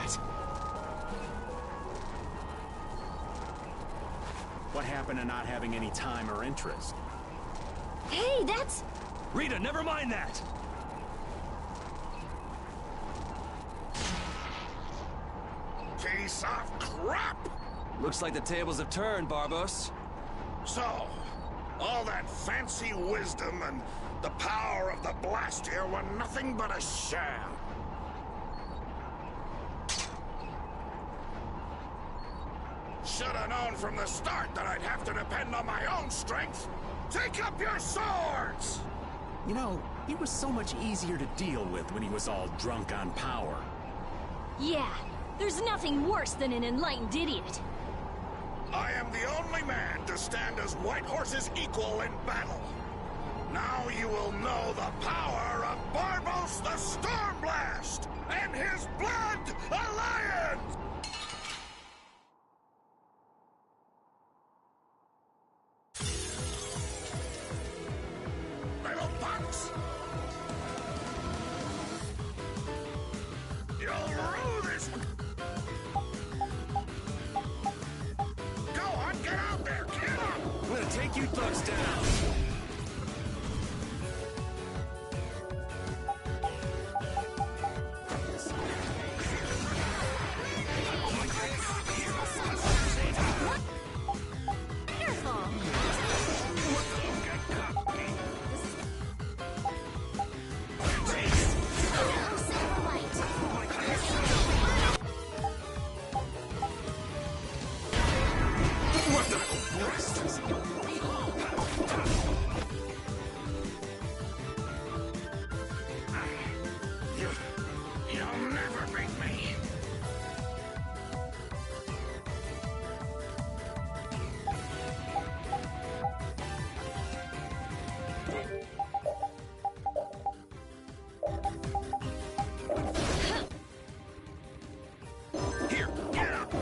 that? What happened to not having any time or interest? Hey, that's... Rita, never mind that! Piece of crap! Looks like the tables have turned, Barbos. So, all that fancy wisdom and the power of the blast here were nothing but a sham. Should have known from the start that I'd have to depend on my own strength. Take up your swords! You know, he was so much easier to deal with when he was all drunk on power. Yeah, there's nothing worse than an enlightened idiot. I am the only man to stand as Whitehorse's equal in battle. Now you will know the power of Barbos the Stormblast and his blood alliance! Little punks! You'll rue this! Go on, get out there, get up! I'm gonna take you thugs down. You'll never beat me. Here, get up.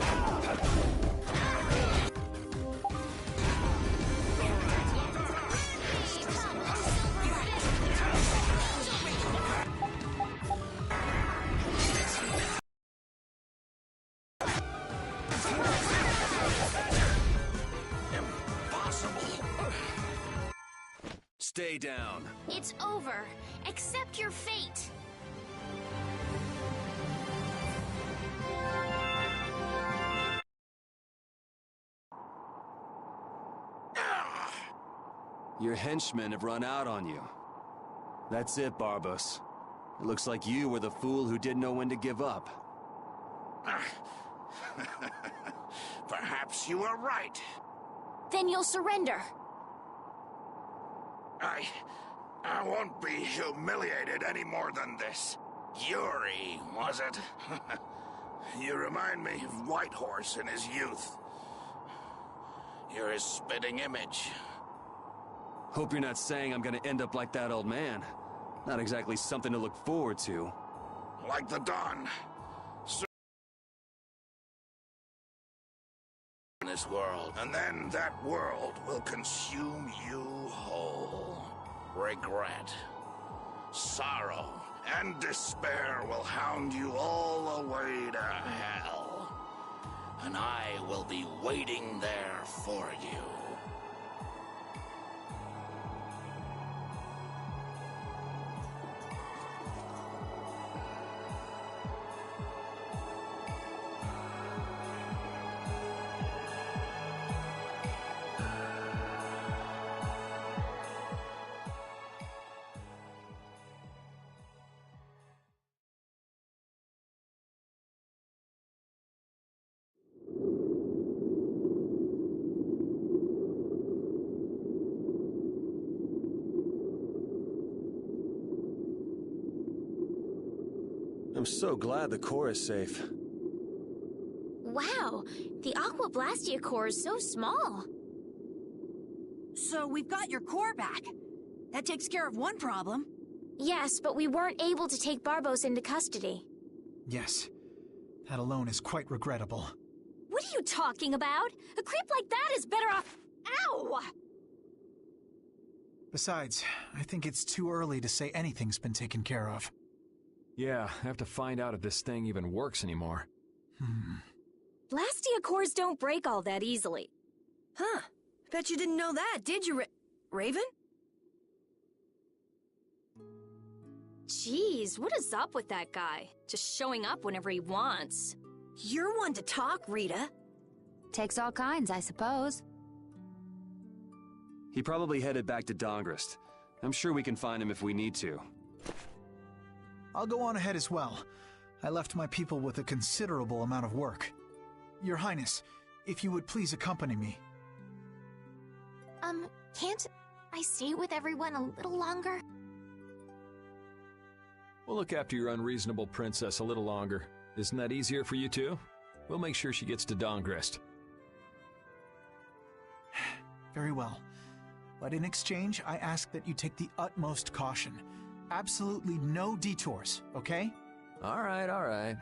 Stay down. It's over. Accept your fate. Your henchmen have run out on you. That's it, Barbos. It looks like you were the fool who didn't know when to give up. Perhaps you were right. Then you'll surrender. I won't be humiliated any more than this. Yuri, was it? You remind me of Whitehorse in his youth. You're his spitting image. Hope you're not saying I'm gonna end up like that old man. Not exactly something to look forward to. Like the dawn. In this world. And then that world will consume you whole. Regret, sorrow, and despair will hound you all the way to hell. And I will be waiting there for you. I'm so glad the core is safe. Wow, the Aqua Blastia core is so small. So we've got your core back. That takes care of one problem. Yes, but we weren't able to take Barbos into custody. Yes. That alone is quite regrettable. What are you talking about? A creep like that is better off... Ow! Besides, I think it's too early to say anything's been taken care of. Yeah, I have to find out if this thing even works anymore. Blastia cores don't break all that easily. Huh. Bet you didn't know that, did you, Raven? Jeez, what is up with that guy? Just showing up whenever he wants. You're one to talk, Rita. Takes all kinds, I suppose. He probably headed back to Dongrist. I'm sure we can find him if we need to. I'll go on ahead as well. I left my people with a considerable amount of work. Your Highness, if you would please accompany me. Can't I stay with everyone a little longer? We'll look after your unreasonable princess a little longer. Isn't that easier for you too? We'll make sure she gets to Dongrist. Very well. But in exchange, I ask that you take the utmost caution. Absolutely no detours, okay? All right.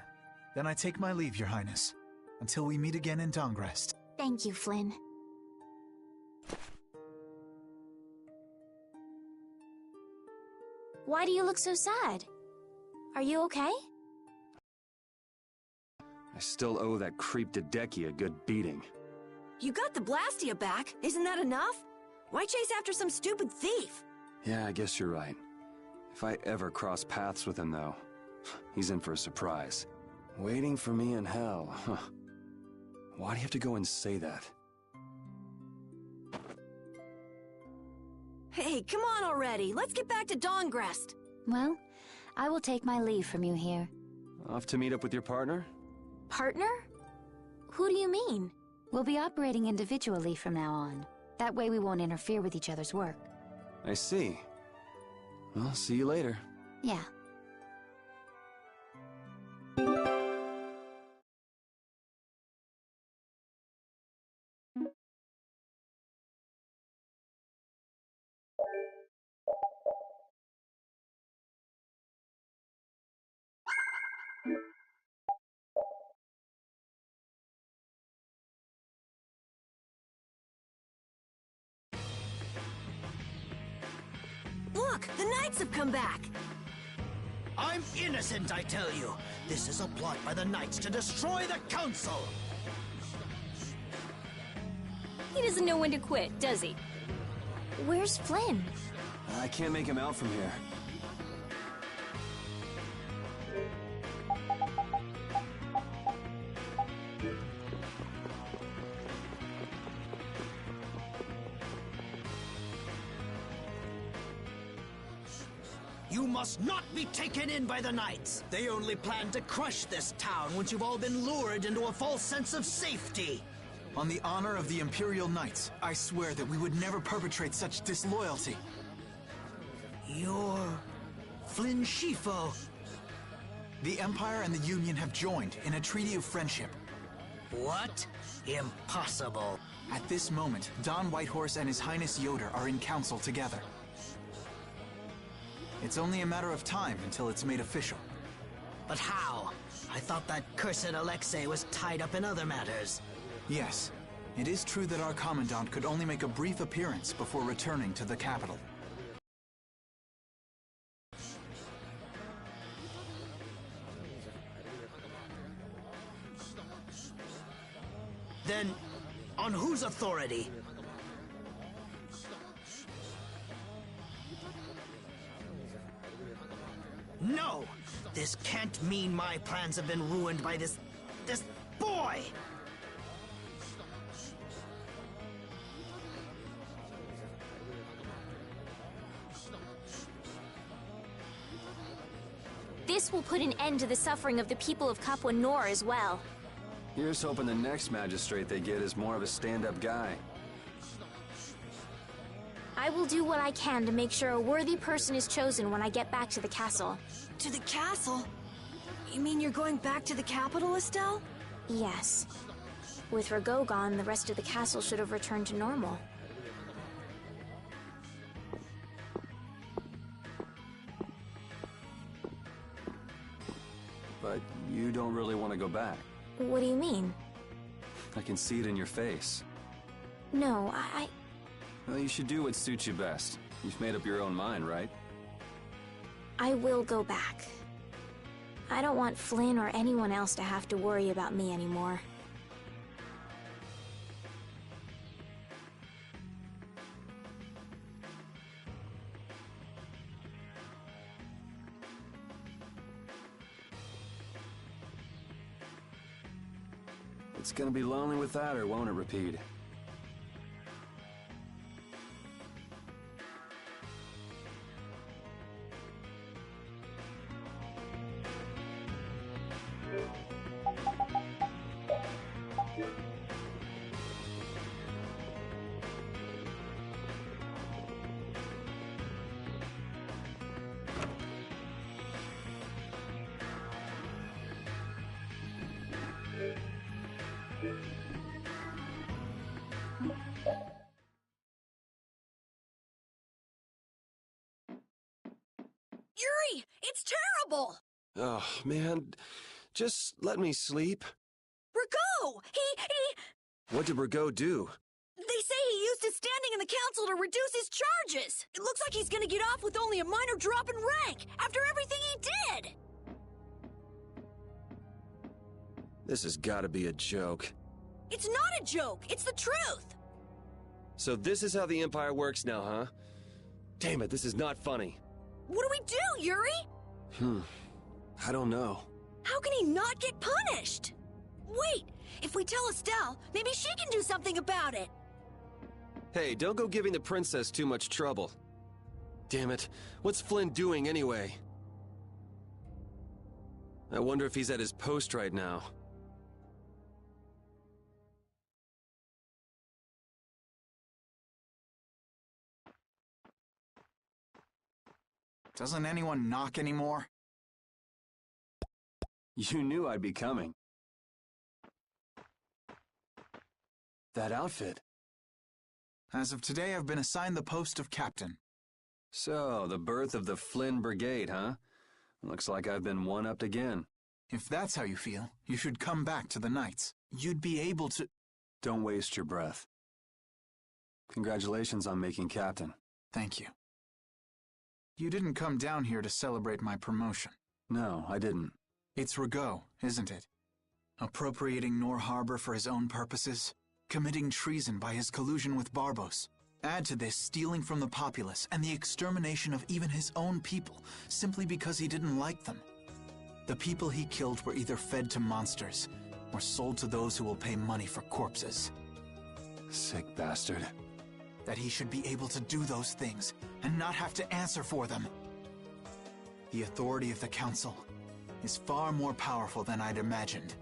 Then I take my leave, Your Highness. Until we meet again in Dongrest. Thank you, Flynn. Why do you look so sad? Are you okay? I still owe that creep Dedeki a good beating. You got the Blastia back. Isn't that enough? Why chase after some stupid thief? Yeah, I guess you're right. If I ever cross paths with him, though, he's in for a surprise. Waiting for me in hell, huh? Why do you have to go and say that? Hey, come on already. Let's get back to Dongrest. Well, I will take my leave from you here. Off to meet up with your partner? Partner? Who do you mean? We'll be operating individually from now on. That way we won't interfere with each other's work. I see. Well, see you later. Yeah. Look, the Knights have come back. I'm innocent, I tell you. This is a plot by the Knights to destroy the Council. He doesn't know when to quit, does he? Where's Flynn? I can't make him out from here. You must not be taken in by the Knights. They only plan to crush this town once you've all been lured into a false sense of safety. On the honor of the Imperial Knights, I swear that we would never perpetrate such disloyalty. You're Flynn Shifo. The Empire and the Union have joined in a treaty of friendship. What? Impossible. At this moment, Don Whitehorse and His Highness Yoder are in council together. It's only a matter of time until it's made official. But how? I thought that cursed Alexei was tied up in other matters. Yes, it is true that our Commandant could only make a brief appearance before returning to the capital. Then, on whose authority? No! This can't mean my plans have been ruined by this boy! This will put an end to the suffering of the people of Capua Nor as well. Here's hoping the next magistrate they get is more of a stand-up guy. I will do what I can to make sure a worthy person is chosen when I get back to the castle. To the castle? You mean you're going back to the capital, Estelle? Yes. With Rago gone, the rest of the castle should have returned to normal. But you don't really want to go back. What do you mean? I can see it in your face. No, Well, you should do what suits you best. You've made up your own mind, right? I will go back. I don't want Flynn or anyone else to have to worry about me anymore. It's gonna be lonely without her, won't it, Repeat? Yuri, it's terrible! Oh, man. Just let me sleep. Brigo! He... What did Brigo do? They say he used his standing in the council to reduce his charges! It looks like he's gonna get off with only a minor drop in rank, after everything he did! This has gotta be a joke. It's not a joke, it's the truth! So this is how the Empire works now, huh? Damn it, this is not funny. What do we do, Yuri? I don't know. How can he not get punished? Wait, if we tell Estelle, maybe she can do something about it. Hey, don't go giving the princess too much trouble. Damn it, what's Flynn doing anyway? I wonder if he's at his post right now. Doesn't anyone knock anymore? You knew I'd be coming. That outfit. As of today, I've been assigned the post of captain. So, the birth of the Flynn Brigade, huh? Looks like I've been one-upped again. If that's how you feel, you should come back to the Knights. You'd be able to... Don't waste your breath. Congratulations on making captain. Thank you. You didn't come down here to celebrate my promotion. No, I didn't. It's Rigaud, isn't it? Appropriating Nor Harbor for his own purposes, committing treason by his collusion with Barbos. Add to this stealing from the populace and the extermination of even his own people, simply because he didn't like them. The people he killed were either fed to monsters, or sold to those who will pay money for corpses. Sick bastard. That he should be able to do those things, and not have to answer for them. The authority of the Council is far more powerful than I'd imagined.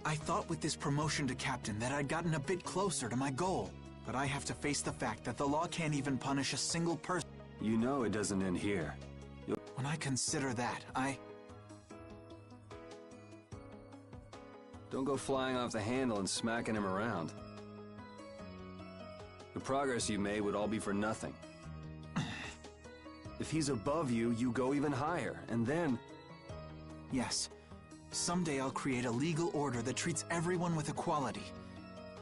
I thought with this promotion to captain that I'd gotten a bit closer to my goal, but I have to face the fact that the law can't even punish a single person. You know it doesn't end here. When I consider that, Don't go flying off the handle and smacking him around. The progress you made would all be for nothing. If he's above you, you go even higher, and then... Yes. Someday I'll create a legal order that treats everyone with equality.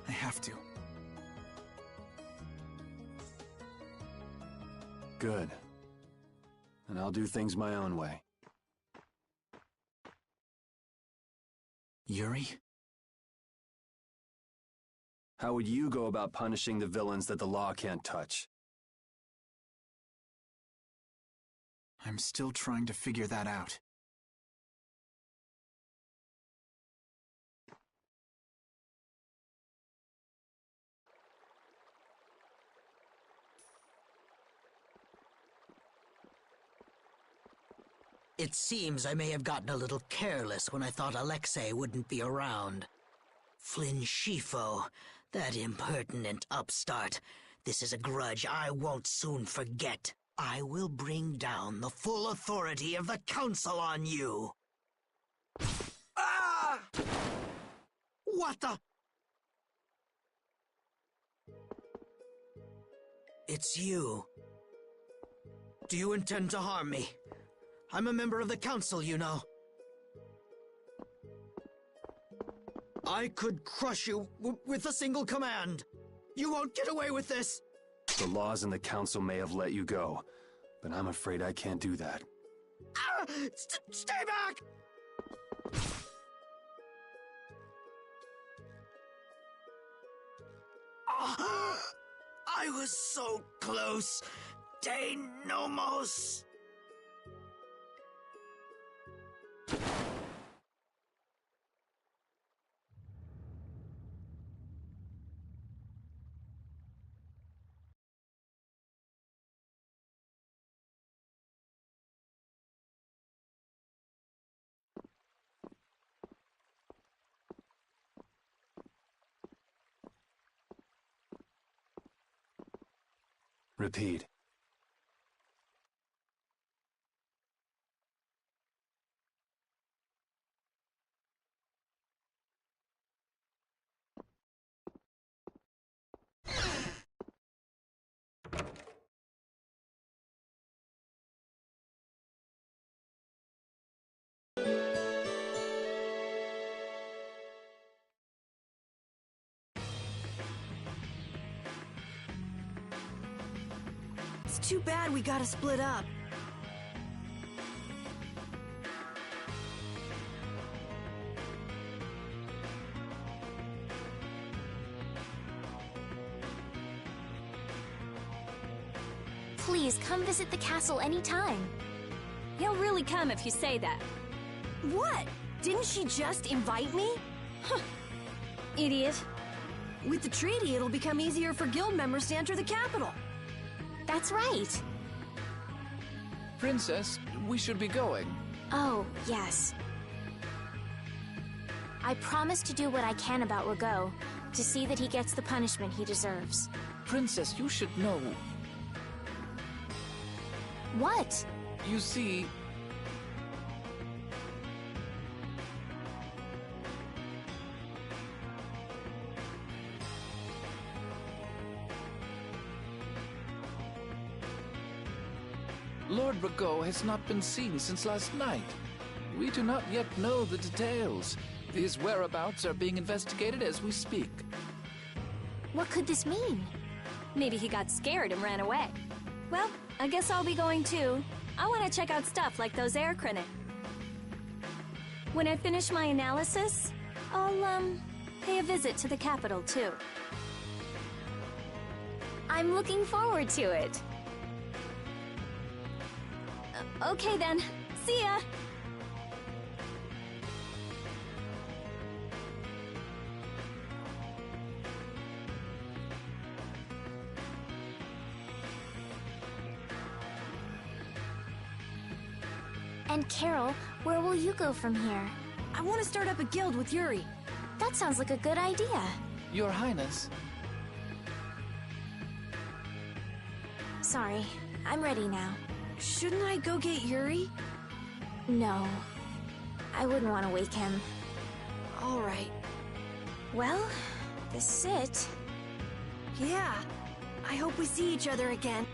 I have to. Good. And I'll do things my own way. Yuri? How would you go about punishing the villains that the law can't touch? I'm still trying to figure that out. It seems I may have gotten a little careless when I thought Alexei wouldn't be around. Flynn Scifo, that impertinent upstart. This is a grudge I won't soon forget. I will bring down the full authority of the Council on you. Ah! What the? It's you. Do you intend to harm me? I'm a member of the Council, you know. I could crush you with a single command. You won't get away with this. The laws in the Council may have let you go, but I'm afraid I can't do that. Ah! Stay back! Oh, I was so close. De Nomos. Repeat. It's too bad we gotta split up. Please, come visit the castle anytime. He'll really come if you say that. What? Didn't she just invite me? Huh. Idiot. With the treaty, it'll become easier for guild members to enter the capital. That's right. Princess, we should be going. Oh, yes. I promise to do what I can about Rago, to see that he gets the punishment he deserves. Princess, you should know. What? You see... Lord Rago has not been seen since last night. We do not yet know the details. His whereabouts are being investigated as we speak. What could this mean? Maybe he got scared and ran away. Well, I guess I'll be going too. I want to check out stuff like those air credit. When I finish my analysis, I'll, pay a visit to the capital too. I'm looking forward to it. Okay then. See ya! And Carol, where will you go from here? I want to start up a guild with Yuri. That sounds like a good idea. Your Highness. Sorry, I'm ready now. Shouldn't I go get Yuri? No. I wouldn't want to wake him. All right. Well, this is it. Yeah. I hope we see each other again.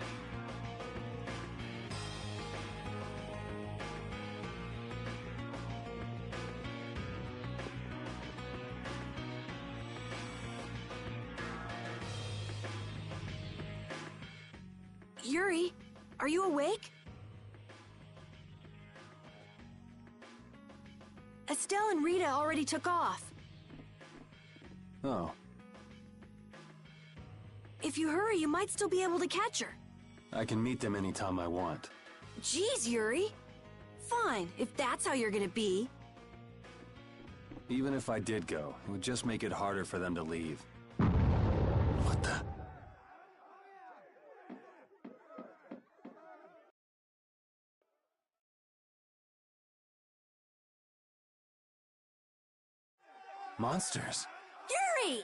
Yuri, are you awake? Estelle and Rita already took off. Oh. If you hurry, you might still be able to catch her. I can meet them anytime I want. Jeez, Yuri. Fine, if that's how you're gonna be. Even if I did go, it would just make it harder for them to leave. What the... Monsters. Yuri!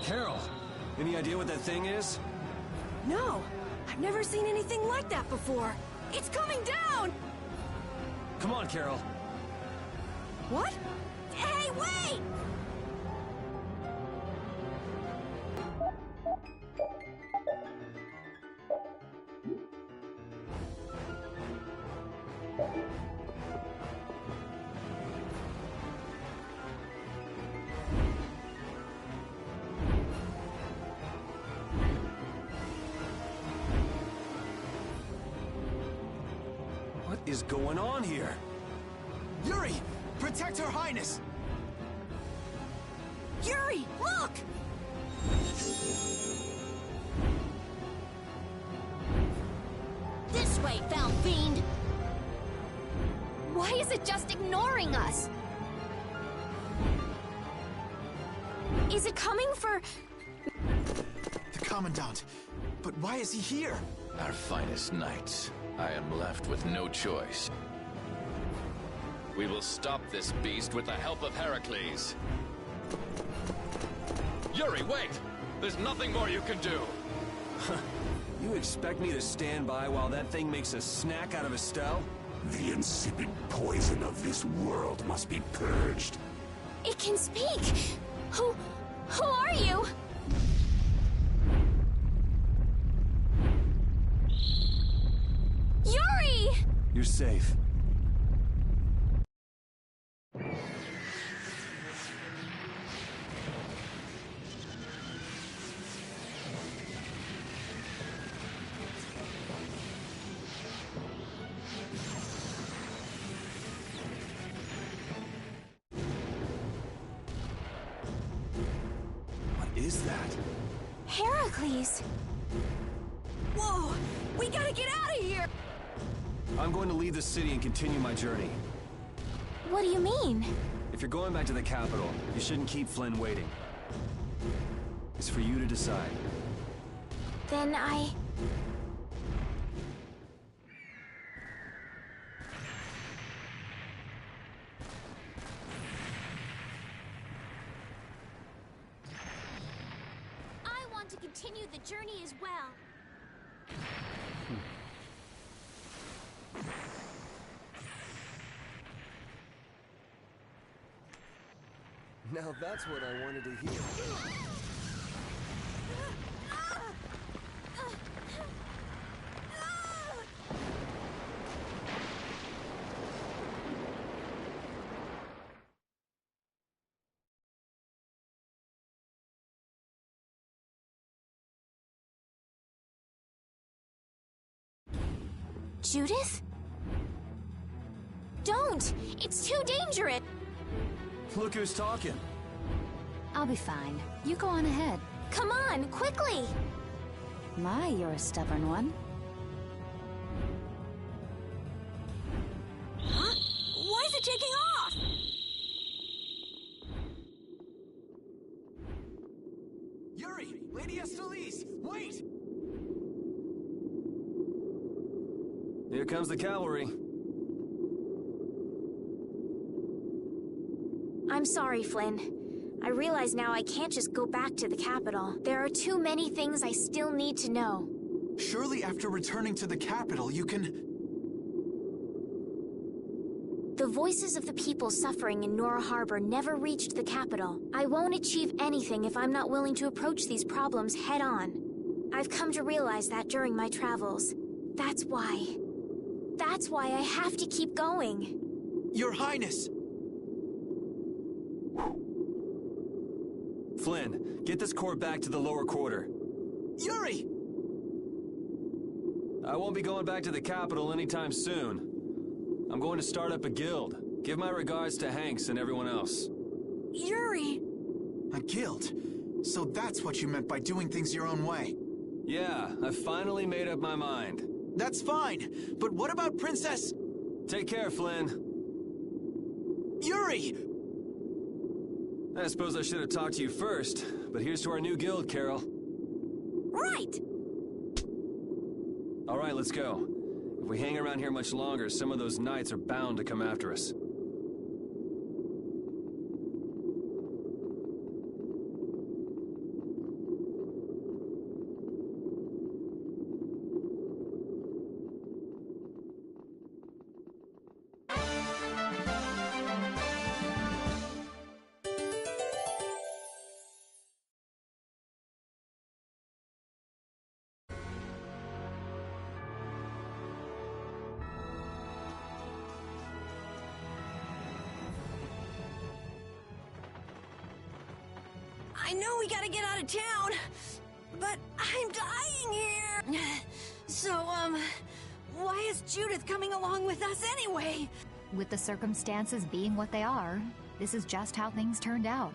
Carol, any idea what that thing is? No, I've never seen anything like that before. It's coming down! Come on, Carol. What? Hey, wait! is going on here? Yuri! Protect Her Highness! Yuri, look! This way, foul fiend! Why is it just ignoring us? Is it coming for... The Commandant. But why is he here? Our finest knights. I am left with no choice. We will stop this beast with the help of Heracles. Yuri, wait! There's nothing more you can do! You expect me to stand by while that thing makes a snack out of Estelle? The insipid poison of this world must be purged. It can speak! Who are you? Yuri! You're safe. What is that? Heracles! Whoa! We gotta get out of here! I'm going to leave the city and continue my journey. What do you mean? If you're going back to the capital, you shouldn't keep Flynn waiting. It's for you to decide. Then I want to continue the journey as well. Now that's what I wanted to hear. Judith? Don't! It's too dangerous! Look who's talking. I'll be fine. You go on ahead. Come on, quickly! My, you're a stubborn one. Huh? Why is it taking off? Yuri! Lady Estellise! Wait! Here comes the cavalry. I'm sorry, Flynn. I realize now I can't just go back to the capital. There are too many things I still need to know. Surely after returning to the capital, you can... The voices of the people suffering in Nora Harbor never reached the capital. I won't achieve anything if I'm not willing to approach these problems head-on. I've come to realize that during my travels. That's why I have to keep going. Your Highness! Flynn, get this core back to the lower quarter. Yuri! I won't be going back to the capital anytime soon. I'm going to start up a guild. Give my regards to Hanks and everyone else. Yuri! A guild? So that's what you meant by doing things your own way. Yeah, I finally made up my mind. That's fine, but what about Princess... Take care, Flynn. Yuri! I suppose I should have talked to you first, but here's to our new guild, Carol. Right! All right, let's go. If we hang around here much longer, some of those knights are bound to come after us. I know we gotta get out of town, but I'm dying here. So, Why is Judith coming along with us anyway? With the circumstances being what they are, this is just how things turned out.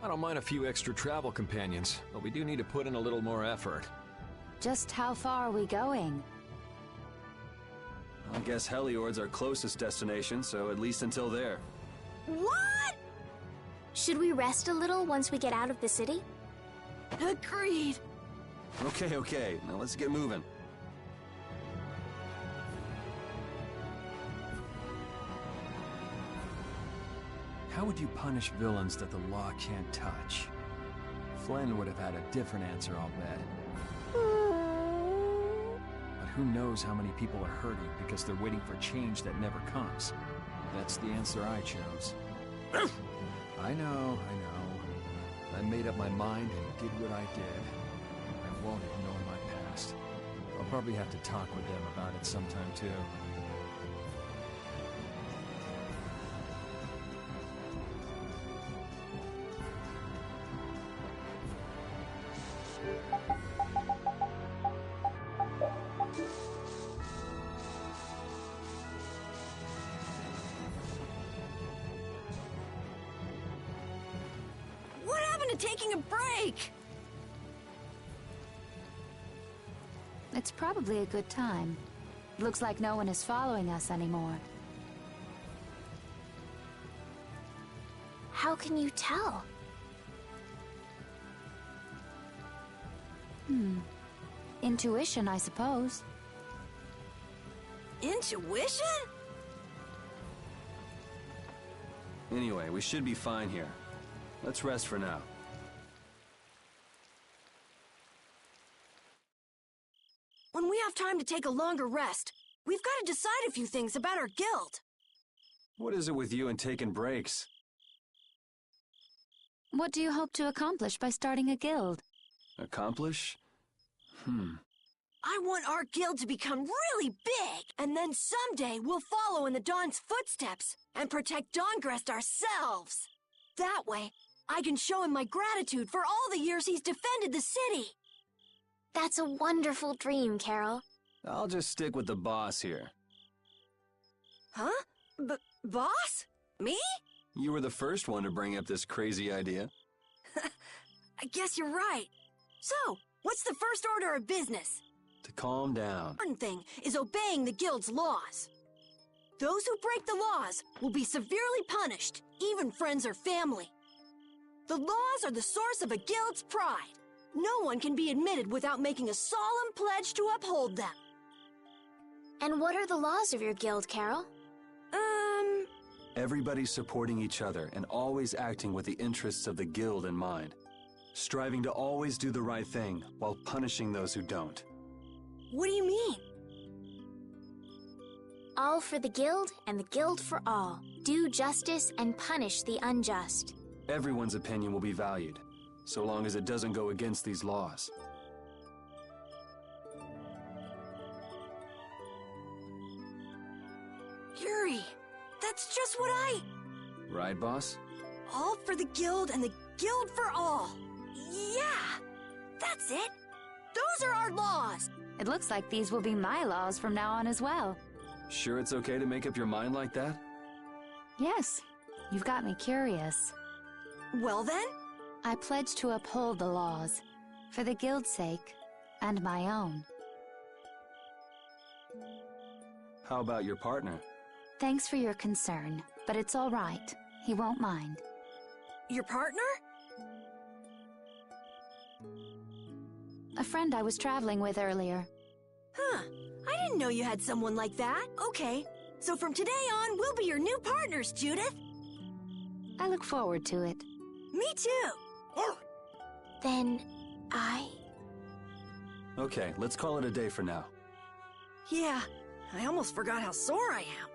I don't mind a few extra travel companions, but we do need to put in a little more effort. Just how far are we going? I guess Heliord's our closest destination, so at least until there. What? Should we rest a little once we get out of the city? Agreed. Okay, now let's get moving. How would you punish villains that the law can't touch? Flynn would have had a different answer, I'll bet. But who knows how many people are hurting because they're waiting for change that never comes. That's the answer I chose. I know. I made up my mind and did what I did. I won't ignore my past. I'll probably have to talk with them about it sometime too. Taking a break! It's probably a good time. Looks like no one is following us anymore. How can you tell? Intuition, I suppose. Intuition? Anyway, we should be fine here. Let's rest for now. When we have time to take a longer rest, we've got to decide a few things about our guild. What is it with you and taking breaks? What do you hope to accomplish by starting a guild? Accomplish? I want our guild to become really big, and then someday we'll follow in the Dawn's footsteps and protect Dawngrest ourselves. That way, I can show him my gratitude for all the years he's defended the city. That's a wonderful dream, Carol. I'll just stick with the boss here. Huh? Boss? Me? You were the first one to bring up this crazy idea. I guess you're right. So, what's the first order of business? To calm down. The important thing is obeying the guild's laws. Those who break the laws will be severely punished, even friends or family. The laws are the source of a guild's pride. No one can be admitted without making a solemn pledge to uphold them. And what are the laws of your guild, Carol? Everybody supporting each other and always acting with the interests of the guild in mind. Striving to always do the right thing while punishing those who don't. What do you mean? All for the guild and the guild for all. Do justice and punish the unjust. Everyone's opinion will be valued, so long as it doesn't go against these laws. Yuri, that's just what Right, boss? All for the guild and the guild for all. Yeah, that's it. Those are our laws. It looks like these will be my laws from now on as well. Sure it's okay to make up your mind like that? Yes, you've got me curious. Well then? I pledge to uphold the laws, for the guild's sake, and my own. How about your partner? Thanks for your concern, but it's all right. He won't mind. Your partner? A friend I was traveling with earlier. Huh. I didn't know you had someone like that. Okay. So from today on, we'll be your new partners, Judith. I look forward to it. Me too. Then, I... Okay, let's call it a day for now. Yeah, I almost forgot how sore I am.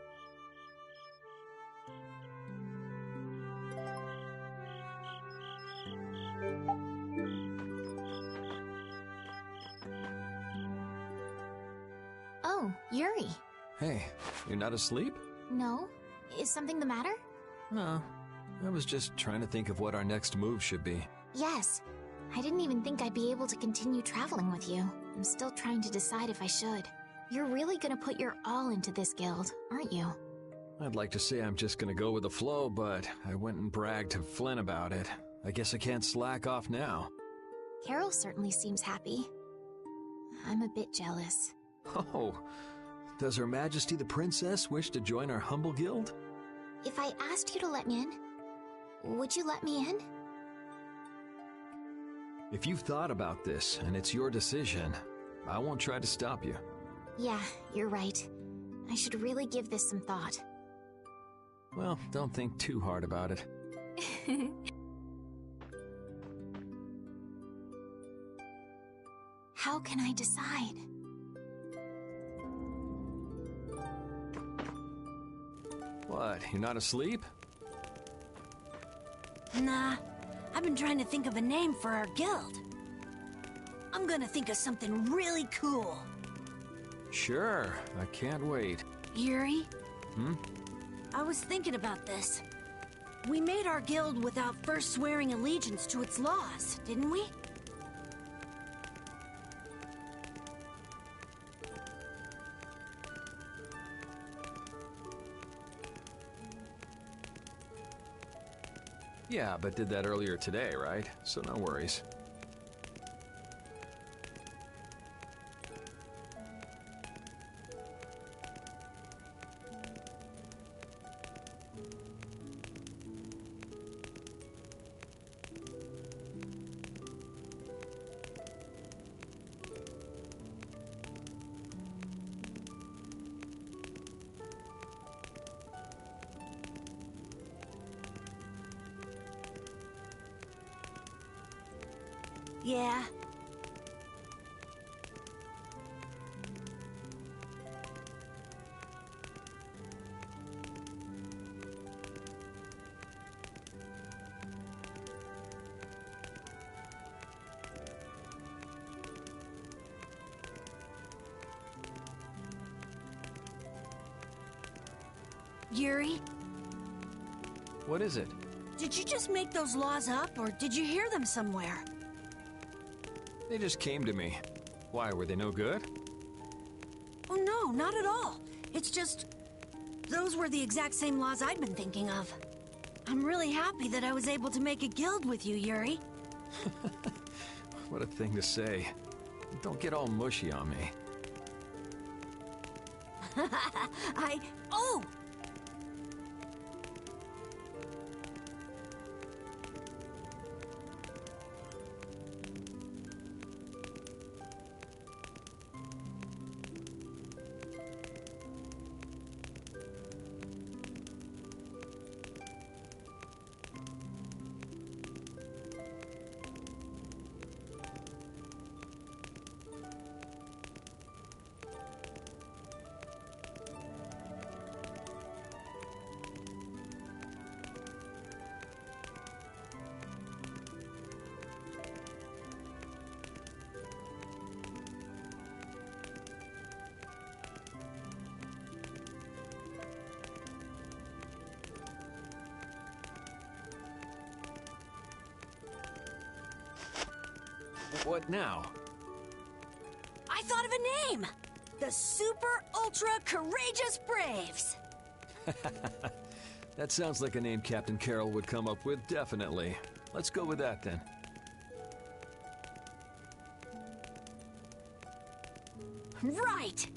Oh, Yuri. Hey, you're not asleep? No? Is something the matter? No. I was just trying to think of what our next move should be. Yes. I didn't even think I'd be able to continue traveling with you. I'm still trying to decide if I should. You're really gonna put your all into this guild, aren't you? I'd like to say I'm just gonna go with the flow, but I went and bragged to Flynn about it. I guess I can't slack off now. Carol certainly seems happy. I'm a bit jealous. Oh, does Her Majesty the Princess wish to join our humble guild? If I asked you to let me in, would you let me in? If you've thought about this and it's your decision, I won't try to stop you. Yeah, you're right. I should really give this some thought. Well, don't think too hard about it. How can I decide? What, you're not asleep? Nah, I've been trying to think of a name for our guild. I'm gonna think of something really cool. Sure, I can't wait. Yuri? Hmm? I was thinking about this. We made our guild without first swearing allegiance to its laws, didn't we? Yeah, but did that earlier today, right? So no worries. Yeah. Yuri? What is it? Did you just make those laws up, or did you hear them somewhere? They just came to me. Why, were they no good? Oh no, not at all. It's just... those were the exact same laws I'd been thinking of. I'm really happy that I was able to make a guild with you, Yuri. What a thing to say. Don't get all mushy on me. Oh! What now? I thought of a name! The Super Ultra Courageous Braves! That sounds like a name Captain Carroll would come up with, definitely. Let's go with that, then. Right!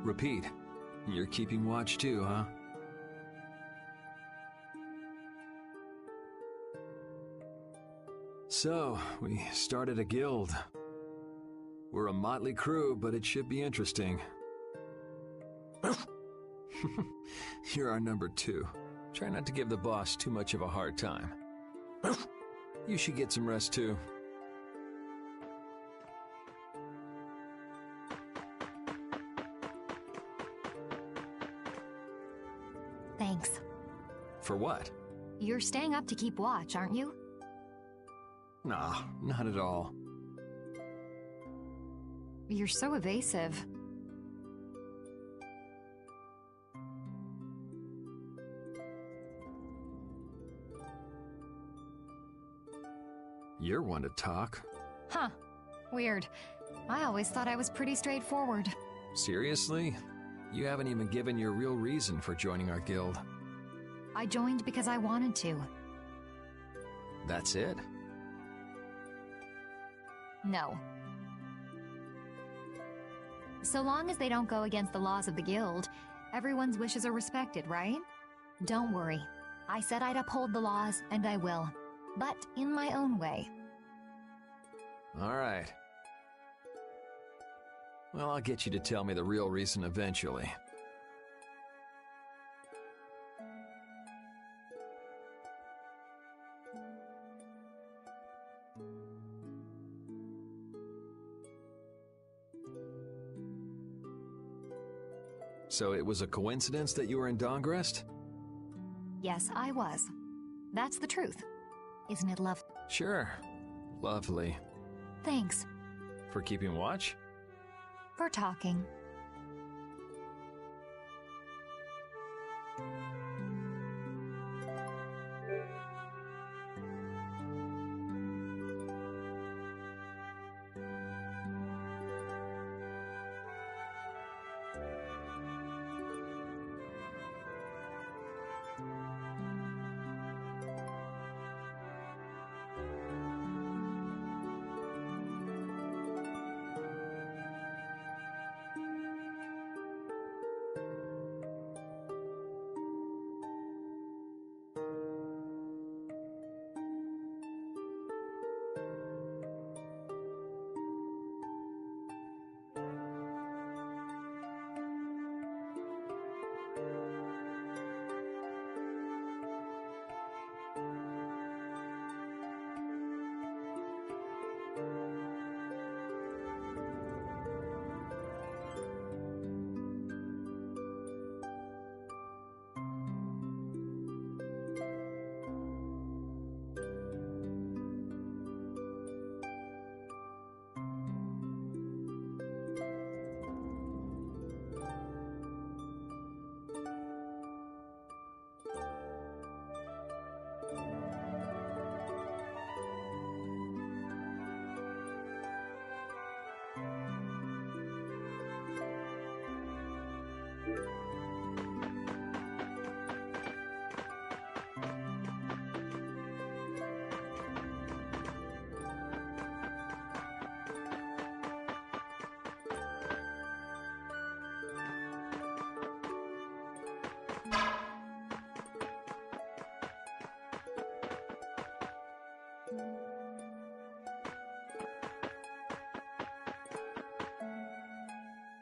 Repeat. You're keeping watch too, huh? So, we started a guild. We're a motley crew, but it should be interesting. You're our number 2. Try not to give the boss too much of a hard time. You should get some rest too. Thanks. For what? You're staying up to keep watch, aren't you? Nah, not at all. You're so evasive. You're one to talk. Huh. Weird. I always thought I was pretty straightforward. Seriously? You haven't even given your real reason for joining our guild. I joined because I wanted to. That's it? No. So long as they don't go against the laws of the guild, everyone's wishes are respected, right? Don't worry. I said I'd uphold the laws, and I will. But in my own way. All right. Well, I'll get you to tell me the real reason eventually. So it was a coincidence that you were in Dawngrest? Yes, I was. That's the truth. Isn't it lovely? Sure. Lovely. Thanks. For keeping watch? For talking.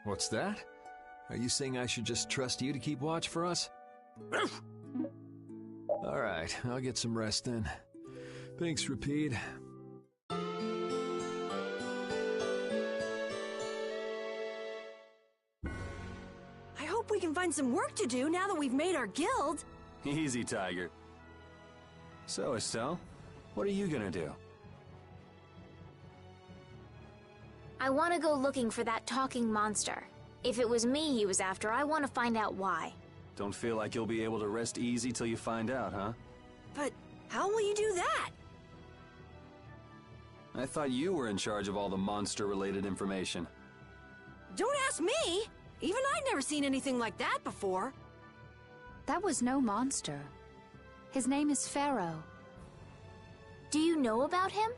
What's that? Are you saying I should just trust you to keep watch for us? All right, I'll get some rest then. Thanks, Repeat. I hope we can find some work to do now that we've made our guild. Easy, Tiger. So, Estelle, what are you gonna do? I want to go looking for that talking monster. If it was me he was after, I want to find out why. Don't feel like you'll be able to rest easy till you find out, huh? But how will you do that? I thought you were in charge of all the monster-related information. Don't ask me! Even I'd never seen anything like that before. That was no monster. His name is Pharaoh. Do you know about him?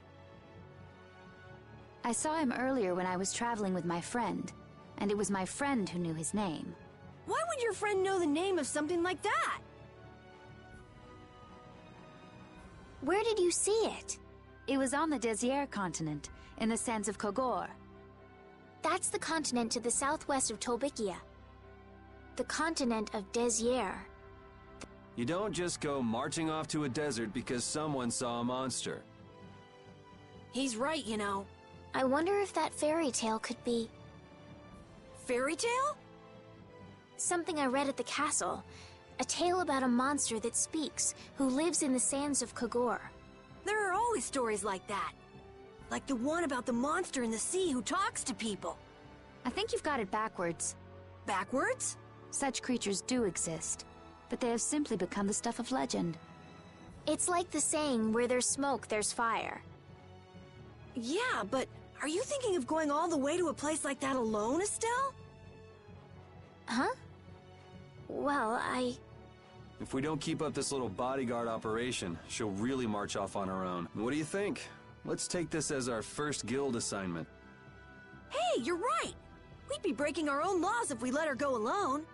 I saw him earlier when I was traveling with my friend, and it was my friend who knew his name. Why would your friend know the name of something like that? Where did you see it? It was on the Désir continent, in the sands of Kogor. That's the continent to the southwest of Tolbikia. The continent of Desier. You don't just go marching off to a desert because someone saw a monster. He's right, you know. I wonder if that fairy tale could be... Fairy tale? Something I read at the castle. A tale about a monster that speaks, who lives in the sands of Kogor. There are always stories like that. Like the one about the monster in the sea who talks to people. I think you've got it backwards. Backwards? Such creatures do exist, but they have simply become the stuff of legend. It's like the saying, where there's smoke, there's fire. Yeah, but are you thinking of going all the way to a place like that alone, Estelle? Huh? Well, If we don't keep up this little bodyguard operation, she'll really march off on her own. What do you think? Let's take this as our first guild assignment. Hey, you're right! We'd be breaking our own laws if we let her go alone.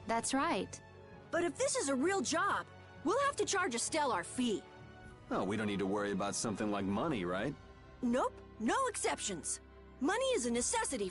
That's right. But if this is a real job, we'll have to charge Estelle our fee. Oh, we don't need to worry about something like money, right? Nope, no exceptions. Money is a necessity